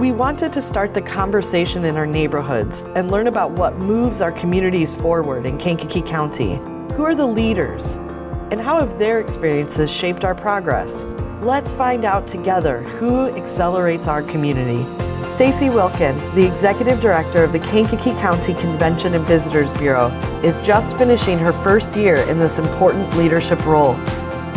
We wanted to start the conversation in our neighborhoods and learn about what moves our communities forward in Kankakee County. Who are the leaders? And how have their experiences shaped our progress? Let's find out together who accelerates our community. Staci Wilken, the Executive Director of the Kankakee County Convention and Visitors Bureau, is just finishing her first year in this important leadership role.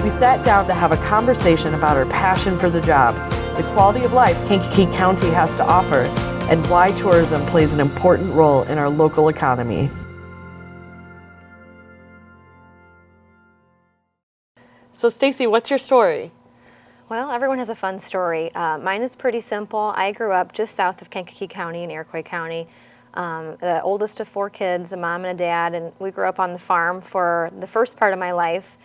We sat down to have a conversation about her passion for the job, the quality of life Kankakee County has to offer, and why tourism plays an important role in our local economy. So Staci, what's your story? Well, everyone has a fun story. Mine is pretty simple. I grew up just south of Kankakee County in Iroquois County. The oldest of 4 kids, a mom and a dad, and we grew up on the farm for the first part of my life.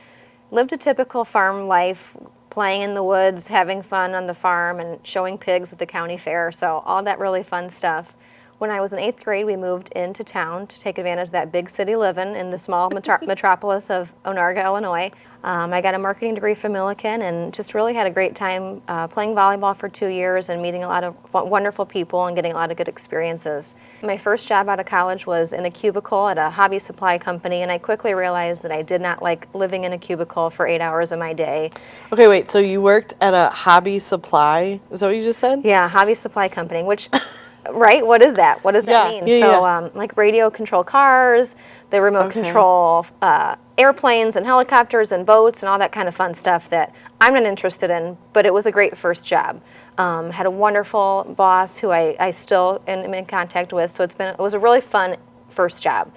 Lived a typical farm life, playing in the woods, having fun on the farm, and showing pigs at the county fair, so all that really fun stuff. When I was in 8th grade, we moved into town to take advantage of that big city living in the small metropolis of Onarga, Illinois. I got a marketing degree from Wilken and just really had a great time playing volleyball for 2 years and meeting a lot of wonderful people and getting a lot of good experiences. My first job out of college was in a cubicle at a hobby supply company, and I quickly realized that I did not like living in a cubicle for 8 hours of my day. Okay, wait, so you worked at a hobby supply, is that what you just said? Yeah, hobby supply company, which... Right? What is that? What does that mean? Like radio control cars, the remote control airplanes and helicopters and boats and all that kind of fun stuff that I'm not interested in, but it was a great first job. Had a wonderful boss who I still am in contact with, so it was a really fun first job.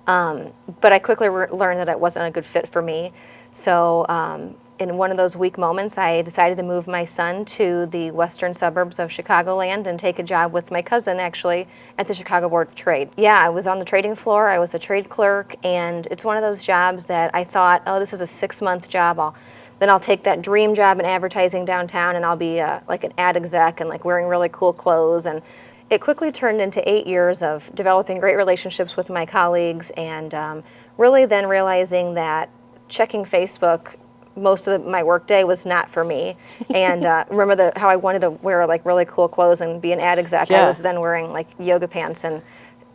But I quickly learned that it wasn't a good fit for me. So in one of those weak moments, I decided to move my son to the western suburbs of Chicagoland and take a job with my cousin, actually, at the Chicago Board of Trade. Yeah, I was on the trading floor. I was a trade clerk, and it's one of those jobs that I thought, oh, this is a 6-month job. Then I'll take that dream job in advertising downtown, and I'll be like an ad exec and like wearing really cool clothes. And it quickly turned into 8 years of developing great relationships with my colleagues, and really then realizing that checking Facebook most of my work day was not for me. And remember how I wanted to wear like really cool clothes and be an ad exec. Yeah. I was then wearing like yoga pants and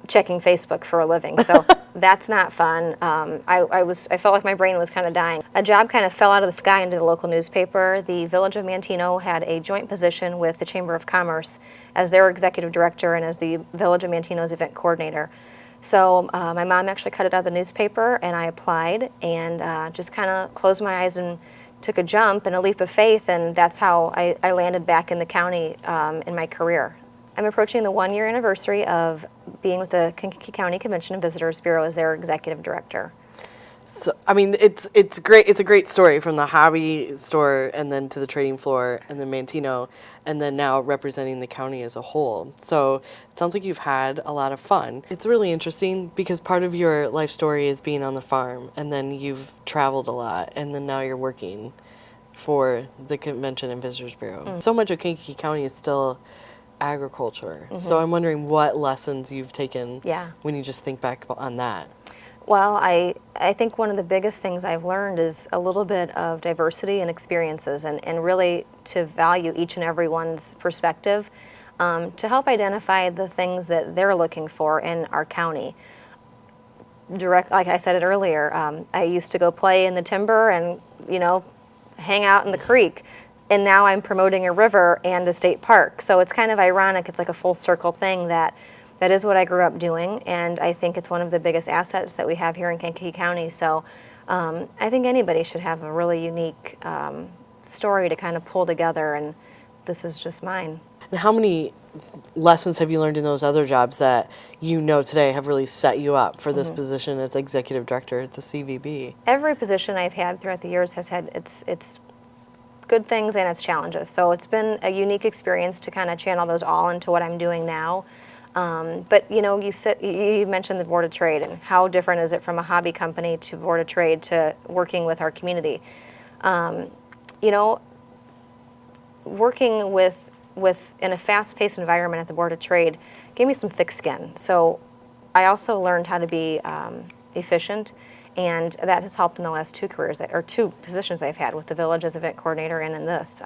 checking Facebook for a living. So that's not fun. I felt like my brain was kind of dying. A job kind of fell out of the sky into the local newspaper. The Village of Manteno had a joint position with the Chamber of Commerce as their executive director and as the Village of Manteno's event coordinator. So my mom actually cut it out of the newspaper, and I applied and just kind of closed my eyes and took a jump and a leap of faith, and that's how I landed back in the county in my career. I'm approaching the 1-year anniversary of being with the Kankakee County Convention and Visitors Bureau as their executive director. So, I mean, it's great. It's a great story from the hobby store and then to the trading floor and then Manteno and then now representing the county as a whole. So it sounds like you've had a lot of fun. It's really interesting because part of your life story is being on the farm, and then you've traveled a lot, and then now you're working for the Convention and Visitors Bureau. So much of Kankakee County is still agriculture. So I'm wondering what lessons you've taken when you just think back on that. Well, I think one of the biggest things I've learned is a little bit of diversity and experiences, and really to value each and everyone's perspective to help identify the things that they're looking for in our county. Like I said it earlier, I used to go play in the timber and, hang out in the creek, and now I'm promoting a river and a state park. So it's kind of ironic. It's like a full circle thing that is what I grew up doing, and I think it's one of the biggest assets that we have here in Kankakee County. So I think anybody should have a really unique story to kind of pull together, and this is just mine. And how many lessons have you learned in those other jobs that today have really set you up for this position as executive director at the CVB? Every position I've had throughout the years has had its good things and its challenges. So it's been a unique experience to kind of channel those all into what I'm doing now. But you mentioned the Board of Trade, and how different is it from a hobby company to Board of Trade to working with our community. Working in a fast-paced environment at the Board of Trade gave me some thick skin. So I also learned how to be efficient, and that has helped in the last 2 positions I've had with the Village as event coordinator and in this.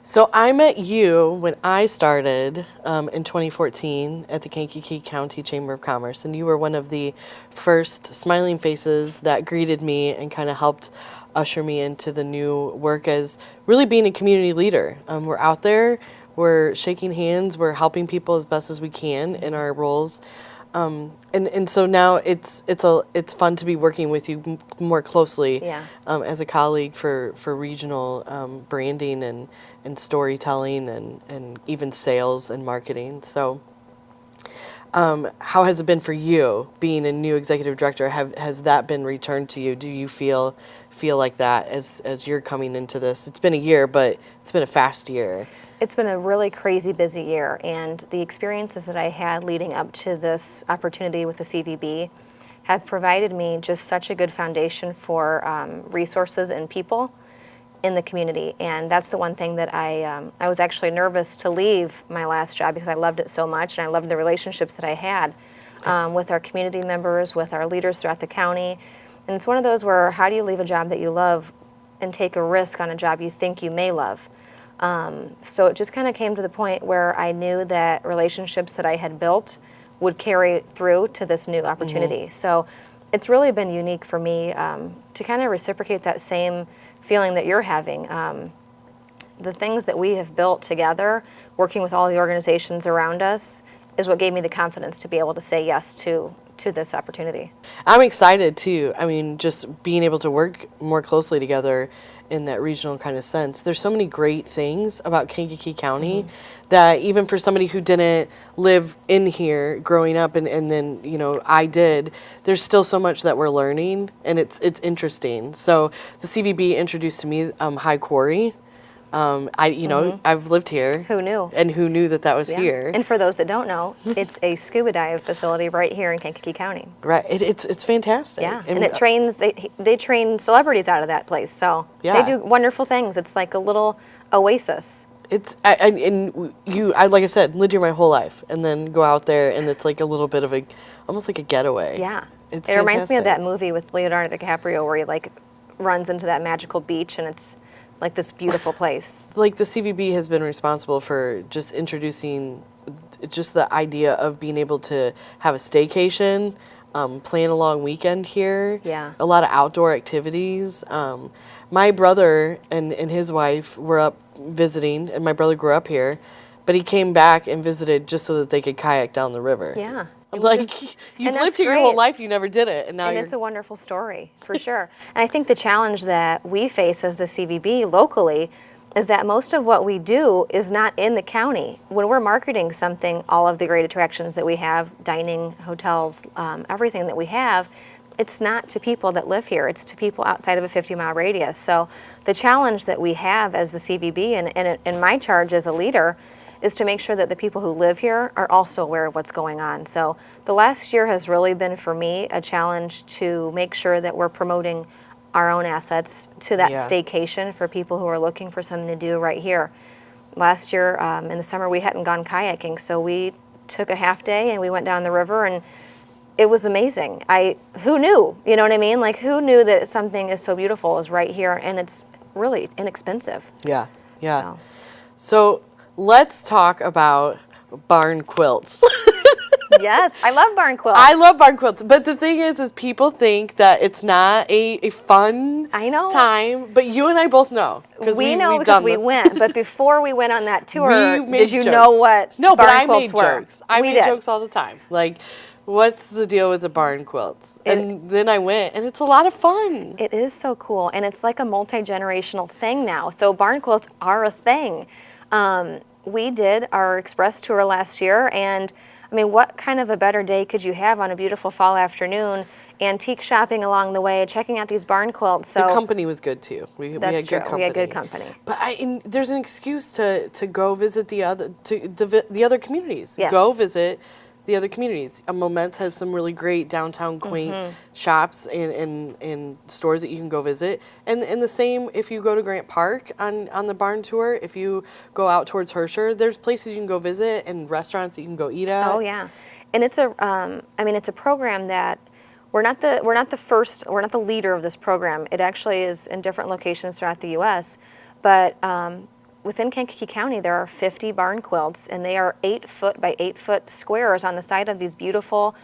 So I met you when I started in 2014 at the Kankakee County Chamber of Commerce, and you were one of the first smiling faces that greeted me and kind of helped usher me into the new work as really being a community leader. We're out there, we're shaking hands, we're helping people as best as we can in our roles. And so now it's fun to be working with you more closely as a colleague for regional branding and storytelling and even sales and marketing. So how has it been for you being a new executive director? Has that been returned to you? Do you feel like that as you're coming into this? It's been a year, but it's been a fast year. It's been a really crazy busy year, and the experiences that I had leading up to this opportunity with the CVB have provided me just such a good foundation for resources and people in the community. And that's the one thing that I was actually nervous to leave my last job because I loved it so much, and I loved the relationships that I had with our community members, with our leaders throughout the county. And it's one of those where how do you leave a job that you love and take a risk on a job you think you may love? So it just kind of came to the point where I knew that relationships that I had built would carry through to this new opportunity. So it's really been unique for me to kind of reciprocate that same feeling that you're having. The things that we have built together, working with all the organizations around us, is what gave me the confidence to be able to say yes to this opportunity. I'm excited too. I mean, just being able to work more closely together in that regional kind of sense. There's so many great things about Kankakee County that even for somebody who didn't live in here growing up and then, you know, I did, there's still so much that we're learning, and it's interesting. So the CVB introduced to me High Quarry. I've lived here. Who knew? And who knew that was here? And for those that don't know, it's a scuba dive facility right here in Kankakee County. Right. It's fantastic. Yeah. And it trains. They train celebrities out of that place. So they do wonderful things. It's like a little oasis. Like I said, lived here my whole life, and then go out there, and it's like a little bit of almost like a getaway. Yeah. It reminds me of that movie with Leonardo DiCaprio where he like runs into that magical beach, and it's like this beautiful place. Like the CVB has been responsible for just introducing just the idea of being able to have a staycation, plan a long weekend here. Yeah. A lot of outdoor activities. My brother and his wife were up visiting, and my brother grew up here, but he came back and visited just so that they could kayak down the river. Yeah. Like, you've lived here your whole life, you never did it, and now it's a wonderful story, for sure. And I think the challenge that we face as the CVB locally is that most of what we do is not in the county. When we're marketing something, all of the great attractions that we have, dining, hotels, everything that we have, it's not to people that live here. It's to people outside of a 50-mile radius. So the challenge that we have as the CVB, and my charge as a leader, is to make sure that the people who live here are also aware of what's going on. So the last year has really been, for me, a challenge to make sure that we're promoting our own assets to that staycation for people who are looking for something to do right here. Last year, in the summer, we hadn't gone kayaking, so we took a half day and we went down the river, and it was amazing. Who knew? You know what I mean? Like, who knew that something is so beautiful is right here, and it's really inexpensive. Yeah. So let's talk about barn quilts. Yes, I love barn quilts. I love barn quilts, but the thing is people think that it's not a fun time, but you and I both know. We know because we went, but before we went on that tour, did you know what barn quilts were? Jokes. I made jokes all the time. Like, what's the deal with the barn quilts? And then I went, and it's a lot of fun. It is so cool, and it's like a multi-generational thing now. So barn quilts are a thing. We did our express tour last year, and I mean, what kind of a better day could you have on a beautiful fall afternoon, antique shopping along the way, checking out these barn quilts? So the company was good too. We had good company. We had good company. But there's an excuse to go visit the other communities. Yes. Go visit the other communities. Moments has some really great downtown quaint shops and stores that you can go visit. And the same if you go to Grant Park on the barn tour, if you go out towards Herscher, there's places you can go visit and restaurants that you can go eat at. Oh yeah. And it's a program that we're not the leader of this program. It actually is in different locations throughout the US, but within Kankakee County, there are 50 barn quilts, and they are 8-foot by 8-foot squares on the side of these beautiful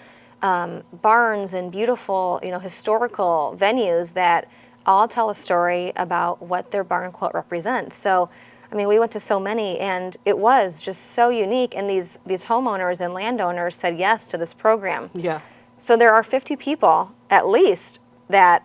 barns and beautiful, historical venues that all tell a story about what their barn quilt represents. So, I mean, we went to so many, and it was just so unique. And these homeowners and landowners said yes to this program. Yeah. So there are 50 people at least that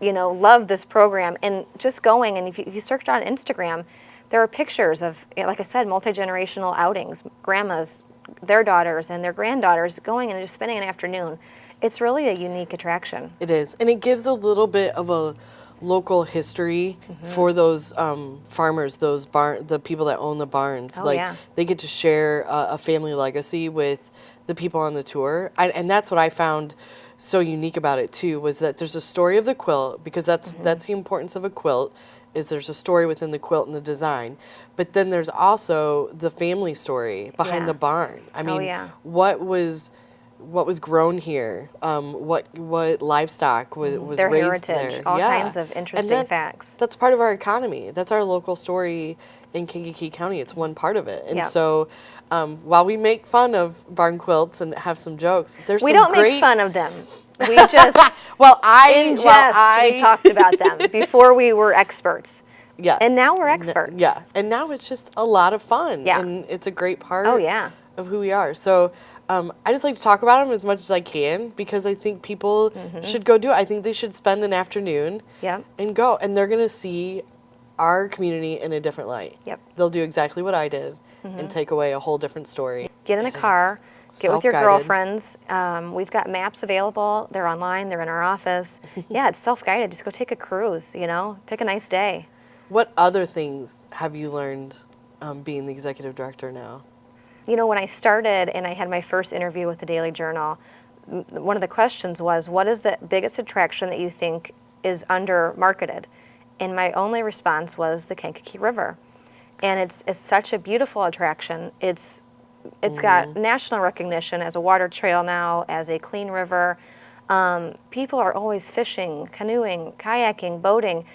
love this program, and just going, and if you search on Instagram, there are pictures of, like I said, multi-generational outings, grandmas, their daughters and their granddaughters going and just spending an afternoon. It's really a unique attraction. It is, and it gives a little bit of a local history for those farmers, the people that own the barns. They get to share a family legacy with the people on the tour, and that's what I found so unique about it too, was that there's a story of the quilt, because that's the importance of a quilt, is there's a story within the quilt and the design, but then there's also the family story behind the barn. I mean, what was grown here, what livestock was their raised heritage, there. all kinds of interesting facts. That's part of our economy. That's our local story in Kankakee County. It's one part of it. And so while we make fun of barn quilts and have some jokes, there's we some don't great... make fun of them. We just we talked about them before we were experts. Yes. And now we're experts. Yeah. And now it's just a lot of fun. Yeah. And it's a great part of who we are. So I just like to talk about them as much as I can, because I think people should go do it. I think they should spend an afternoon and go. And they're going to see our community in a different light. Yep. They'll do exactly what I did and take away a whole different story. Get in a car. Get with your girlfriends. We've got maps available. They're online. They're in our office. Yeah, it's self-guided. Just go take a cruise, Pick a nice day. What other things have you learned being the executive director now? When I started and I had my first interview with the Daily Journal, one of the questions was, what is the biggest attraction that you think is under-marketed? And my only response was the Kankakee River. And it's such a beautiful attraction. It's got national recognition as a water trail now, as a clean river. People are always fishing, canoeing, kayaking, boating.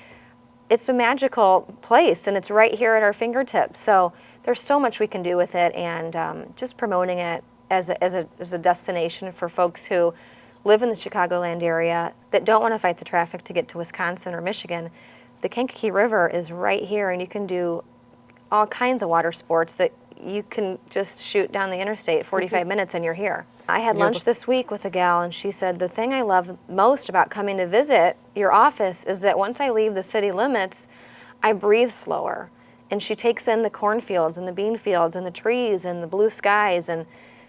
It's a magical place, and it's right here at our fingertips. So there's so much we can do with it, and just promoting it as a destination for folks who live in the Chicagoland area that don't want to fight the traffic to get to Wisconsin or Michigan. The Kankakee River is right here, and you can do all kinds of water sports that you can just shoot down the interstate 45 minutes and you're here. I had lunch this week with a gal, and she said, the thing I love most about coming to visit your office is that once I leave the city limits, I breathe slower. And she takes in the cornfields and the bean fields and the trees and the blue skies, and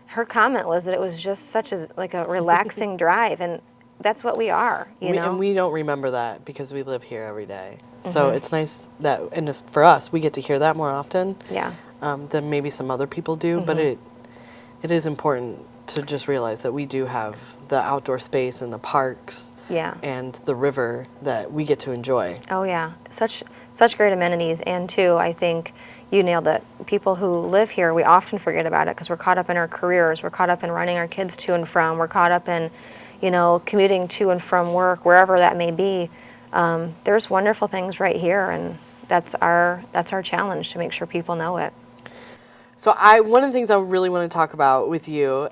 her comment was that it was just such a relaxing drive, and that's what we are, And we don't remember that because we live here every day. So it's nice that, and for us, we get to hear that more often than maybe some other people do, but it is important to just realize that we do have the outdoor space and the parks and the river that we get to enjoy. Oh yeah, such great amenities, and too, I think you nailed it. People who live here, we often forget about it because we're caught up in our careers, we're caught up in running our kids to and from, we're caught up in commuting to and from work, wherever that may be. There's wonderful things right here, and that's our challenge, to make sure people know it. So one of the things I really want to talk about with you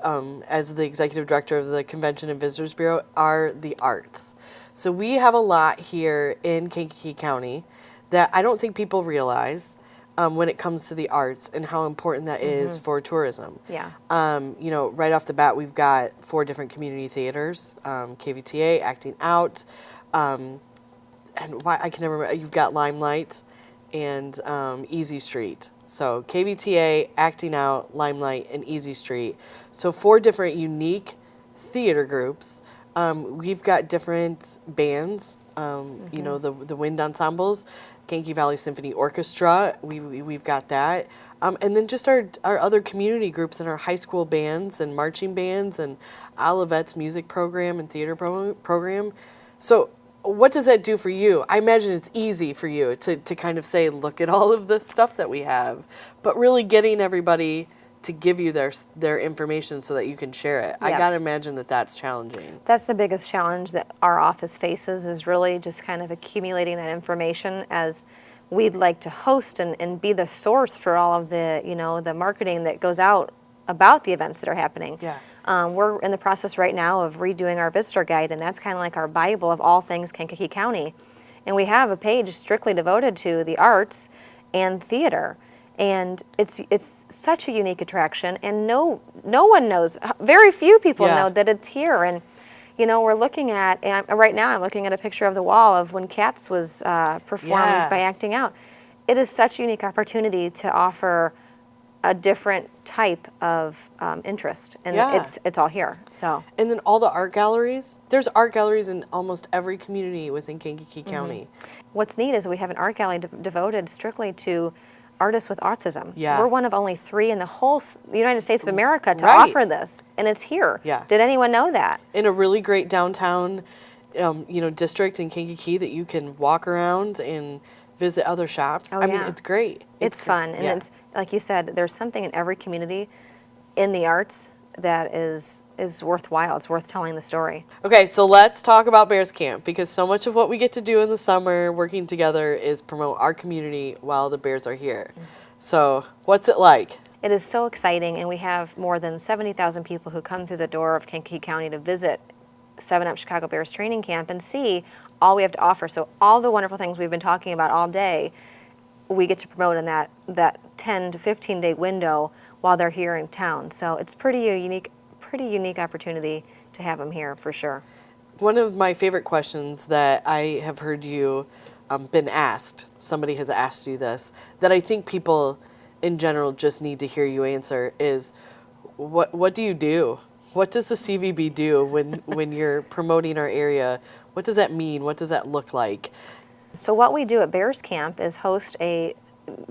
as the executive director of the Convention and Visitors Bureau are the arts. So we have a lot here in Kankakee County that I don't think people realize when it comes to the arts and how important that is for tourism. Yeah. Right off the bat, we've got 4 different community theaters, KVTA, Acting Out, and I can never remember. You've got Limelight and Easy Street. So KVTA, Acting Out, Limelight, and Easy Street. So 4 different unique theater groups. We've got different bands, the wind ensembles, Kankakee Valley Symphony Orchestra, we've got that. And then just our other community groups and our high school bands and marching bands and Olivet's music program and theater program. So what does that do for you? I imagine it's easy for you to kind of say, look at all of the stuff that we have, but really getting everybody to give you their information so that you can share it. I got to imagine that that's challenging. That's the biggest challenge that our office faces, is really just kind of accumulating that information as we'd like to host and be the source for all of the, the marketing that goes out about the events that are happening. Yeah. We're in the process right now of redoing our visitor guide, and that's kind of like our Bible of all things Kankakee County. And we have a page strictly devoted to the arts and theater. And it's such a unique attraction, and no one knows, very few people know that it's here. And we're looking at, and right now I'm looking at a picture of the wall of when Cats was performed by acting out. It is such a unique opportunity to offer a different type of interest, and it's all here. So, and then all the art galleries. There's art galleries in almost every community within Kankakee County. What's neat is we have an art gallery devoted strictly to artists with autism. Yeah. We're one of only 3 in the whole United States of America to offer this, and it's here. Yeah. Did anyone know that? In a really great downtown, district in Kankakee that you can walk around and visit other shops. I mean, it's great. It's fun, and it's like you said, there's something in every community in the arts that is worthwhile. It's worth telling the story. Okay, so let's talk about Bears Camp, because so much of what we get to do in the summer working together is promote our community while the Bears are here. So what's it like? It is so exciting, and we have more than 70,000 people who come through the door of Kankakee County to visit 7-Up Chicago Bears Training Camp and see all we have to offer. So all the wonderful things we've been talking about all day, we get to promote in that 10 to 15 day window while they're here in town. So it's pretty unique opportunity to have them here for sure. One of my favorite questions that I have heard you been asked, somebody has asked you this, that I think people in general just need to hear you answer is, what do you do? What does the CVB do when you're promoting our area? What does that mean? What does that look like? So what we do at Bears Camp is host a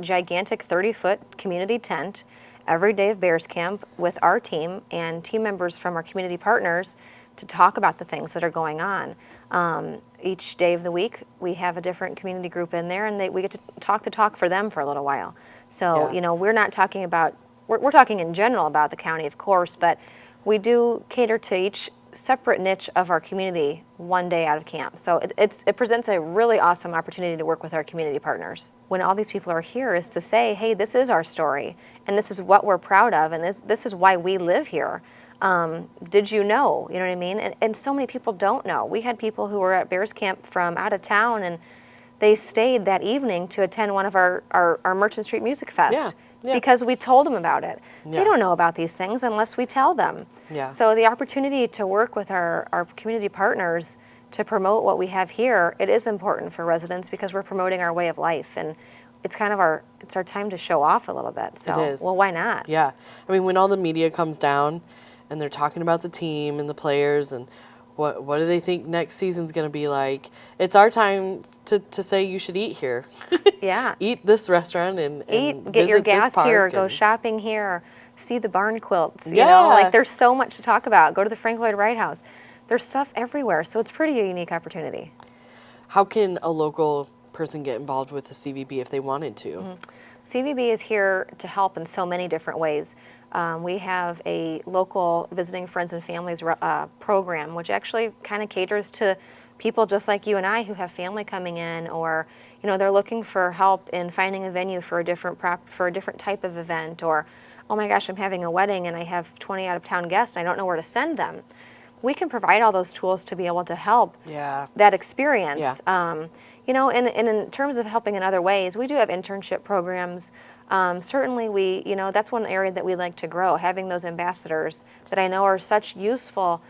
gigantic 30-foot community tent every day of Bears Camp with our team and team members from our community partners to talk about the things that are going on. Each day of the week, we have a different community group in there, and we get to talk the talk for them for a little while. So, we're not talking about, we're talking in general about the county, of course, but we do cater to each separate niche of our community one day out of camp. So it presents a really awesome opportunity to work with our community partners. When all these people are here is to say, hey, this is our story, and this is what we're proud of, and this is why we live here. Did you know? You know what I mean? And so many people don't know. We had people who were at Bears Camp from out of town, and they stayed that evening to attend one of our Merchant Street Music Fest. Because we told them about it. They don't know about these things unless we tell them. So the opportunity to work with our community partners to promote what we have here, it is important for residents because we're promoting our way of life, and it's kind of our time to show off a little bit. So, it is. Well, why not? Yeah. I mean, when all the media comes down and they're talking about the team and the players and what do they think next season's going to be like, it's our time to say you should eat here. Eat this restaurant and get your gas here, go shopping here, see the barn quilts. You know, like there's so much to talk about. Go to the Frank Lloyd Wright House. There's stuff everywhere, so it's pretty a unique opportunity. How can a local person get involved with the CVB if they wanted to? CVB is here to help in so many different ways. We have a local Visiting Friends and Families program, which actually kind of caters to people just like you and I who have family coming in, or they're looking for help in finding a venue for a different type of event, or oh my gosh, I'm having a wedding and I have 20 out of town guests, I don't know where to send them. We can provide all those tools to be able to help that experience. And in terms of helping in other ways, we do have internship programs. Certainly that's one area that we like to grow, having those ambassadors that I know are such useful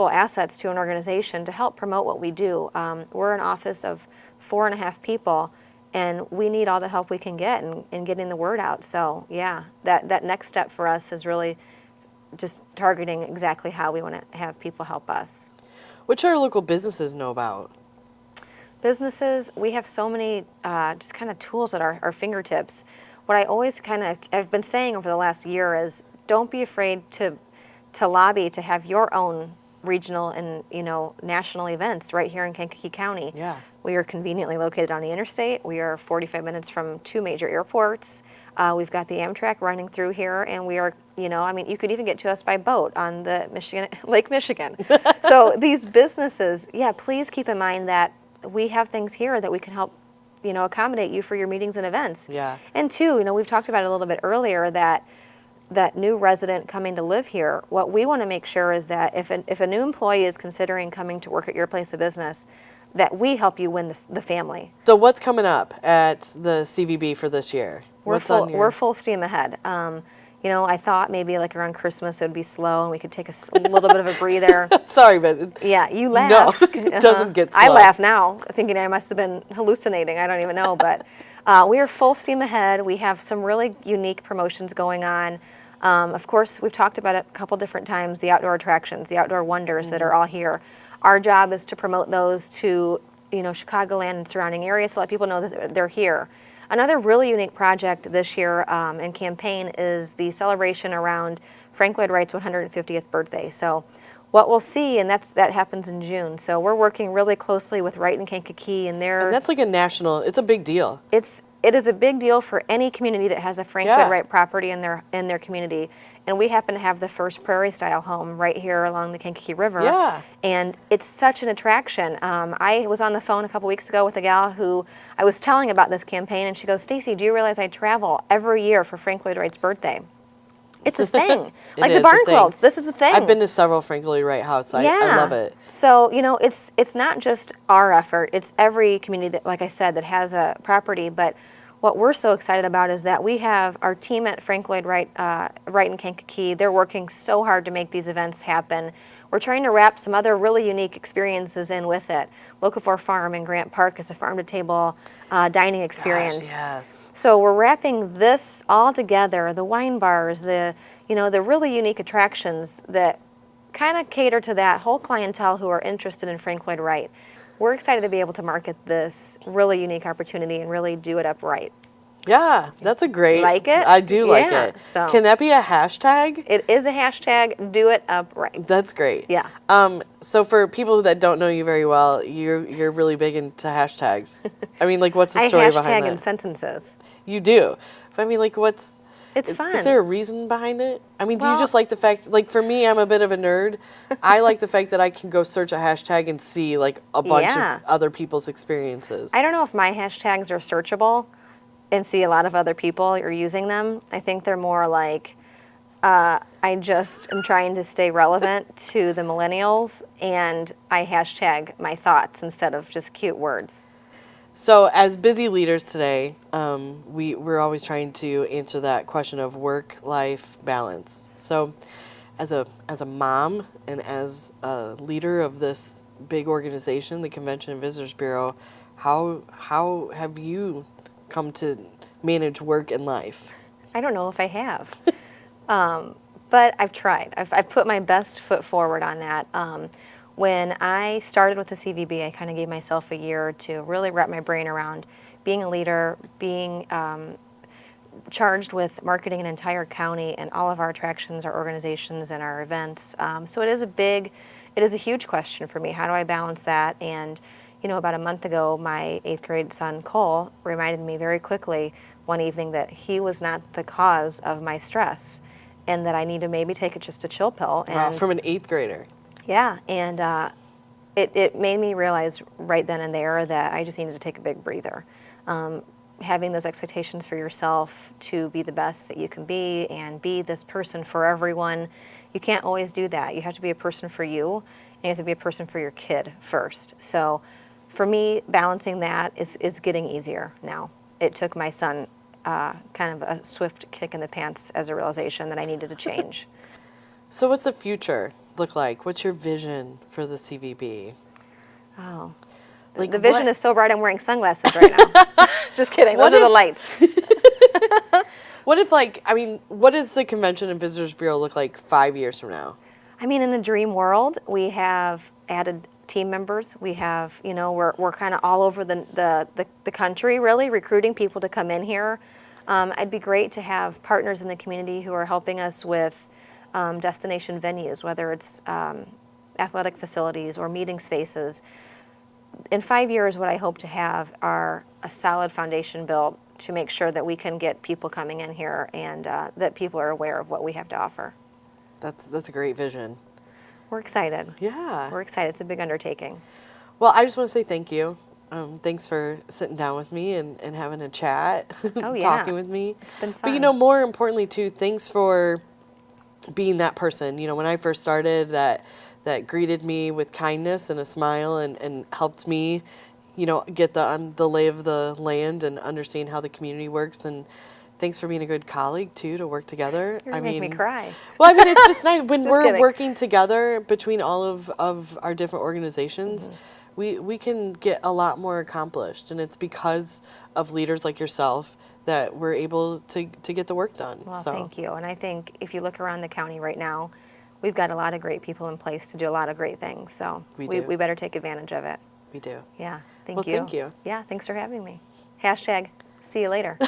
assets to an organization to help promote what we do. We're an office of 4.5 people, and we need all the help we can get in getting the word out. So that next step for us is really just targeting exactly how we want to have people help us. What should our local businesses know about? Businesses, we have so many just kind of tools at our fingertips. What I always I've been saying over the last year is don't be afraid to lobby to have your own regional and national events right here in Kankakee County. We are conveniently located on the interstate. We are 45 minutes from 2 major airports. We've got the Amtrak running through here, and we are, you could even get to us by boat on the Lake Michigan. So these businesses, please keep in mind that we have things here that we can help accommodate you for your meetings and events. Yeah. And two, we've talked about it a little bit earlier that new resident coming to live here, what we want to make sure is that if a new employee is considering coming to work at your place of business, that we help you win the family. So what's coming up at the CVB for this year? We're full steam ahead. I thought maybe like around Christmas it would be slow and we could take a little bit of a breather. Sorry, but yeah, you laugh. No, it doesn't get slow. I laugh now, thinking I must have been hallucinating. I don't even know, but we are full steam ahead. We have some really unique promotions going on. Of course, we've talked about it a couple different times, the outdoor attractions, the outdoor wonders that are all here. Our job is to promote those to, Chicagoland and surrounding areas to let people know that they're here. Another really unique project this year and campaign is the celebration around Frank Lloyd Wright's 150th birthday. So what we'll see, and that happens in June. So we're working really closely with Wright and Kankakee, and that's like it's a big deal. It is a big deal for any community that has a Frank Lloyd Wright property in their community. And we happen to have the first prairie-style home right here along the Kankakee River. Yeah. And it's such an attraction. I was on the phone a couple weeks ago with a gal who I was telling about this campaign, and she goes, "Stacy, do you realize I travel every year for Frank Lloyd Wright's birthday?" It's a thing. Like the barn quilts, this is a thing. I've been to several Frank Lloyd Wright houses. I love it. So, it's not just our effort. It's every community that, like I said, that has a property. But what we're so excited about is that we have our team at Frank Lloyd Wright, Wright and Kankakee. They're working so hard to make these events happen. We're trying to wrap some other really unique experiences in with it. Locavore Farm in Grant Park is a farm-to-table dining experience. Gosh, yes. So we're wrapping this all together, the wine bars, the really unique attractions that kind of cater to that whole clientele who are interested in Frank Lloyd Wright. We're excited to be able to market this really unique opportunity and really do it up right. Yeah, that's a great. Like it? I do like it. So can that be a hashtag? It is a hashtag. Do it up right. That's great. Yeah. So for people that don't know you very well, you're really big into hashtags. I mean, like, what's the story behind that? I hashtag in sentences. You do. I mean, like, It's fun. Is there a reason behind it? I mean, do you just like the fact, like for me, I'm a bit of a nerd. I like the fact that I can go search a hashtag and see like a bunch of other people's experiences. I don't know if my hashtags are searchable and see a lot of other people are using them. I think they're more like, I just am trying to stay relevant to the millennials, and I hashtag my thoughts instead of just cute words. So as busy leaders today, we're always trying to answer that question of work-life balance. So as a mom and as a leader of this big organization, the Convention and Visitors Bureau, how have you come to manage work and life? I don't know if I have, but I've tried. I've put my best foot forward on that. When I started with the CVB, I kind of gave myself a year to really wrap my brain around being a leader, being charged with marketing an entire county and all of our attractions, our organizations, and our events. So it is a huge question for me. How do I balance that? And about a month ago, my 8th grade son, Cole, reminded me very quickly one evening that he was not the cause of my stress and that I need to maybe take just a chill pill. And wow, from an 8th grader. Yeah, and it made me realize right then and there that I just needed to take a big breather. Having those expectations for yourself to be the best that you can be and be this person for everyone, you can't always do that. You have to be a person for you, and you have to be a person for your kid first. So for me, balancing that is getting easier now. It took my son kind of a swift kick in the pants as a realization that I needed to change. So what's the future look like? What's your vision for the CVB? Oh, like the vision is so bright I'm wearing sunglasses right now. Just kidding. Those are the lights. What if, what does the Convention and Visitors Bureau look like 5 years from now? I mean, in a dream world, we have added team members. We have, we're kind of all over the country, really, recruiting people to come in here. It'd be great to have partners in the community who are helping us with destination venues, whether it's athletic facilities or meeting spaces. In 5 years, what I hope to have are a solid foundation built to make sure that we can get people coming in here and that people are aware of what we have to offer. That's a great vision. We're excited. Yeah. We're excited. It's a big undertaking. Well, I just want to say thank you. Thanks for sitting down with me and having a chat, Oh, yeah. talking with me. It's been fun. But, more importantly, too, thanks for being that person. When I first started, that greeted me with kindness and a smile and helped me, get the lay of the land and understand how the community works. And thanks for being a good colleague, too, to work together. You're going to make me cry. Well, it's just nice when we're kidding. working together between all of our different organizations. We can get a lot more accomplished, and it's because of leaders like yourself that we're able to get the work done. Well, thank you. And I think if you look around the county right now, we've got a lot of great people in place to do a lot of great things. So we better take advantage of it. We do. Yeah, thank Well, you. thank you. Yeah, thanks for having me. # see you later.